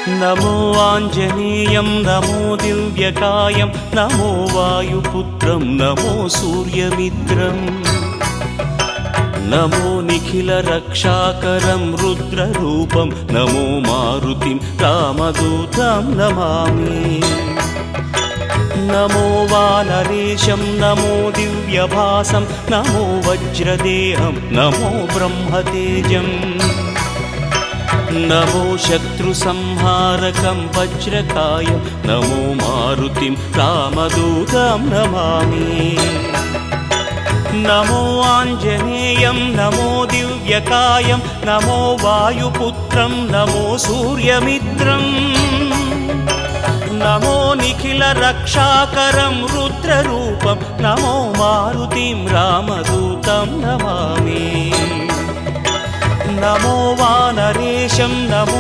नमो आञ्जनेयं नमो दिव्यकायं नमो वायुपुत्रं नमो सूर्यमित्रम् नमो निखिलरक्षाकरं रुद्ररूपं नमो मारुतिं रामदूतं Namami नमो वानरेशं नमो दिव्यभासं नमो वज्रदेहं नमो ब्रह्मतेजम् नमो शत्रुसंहारकं वज्रकायं नमो मारुतिं रामदूतं Namami नमो आञ्जनेयं नमो दिव्यकायं नमो वायुपुत्रं नमो सूर्यमित्रम् नमो निखिलरक्षाकरं रुद्ररूपं नमो मारुतिं रामदूतं Namami नमो वानरेशं नमो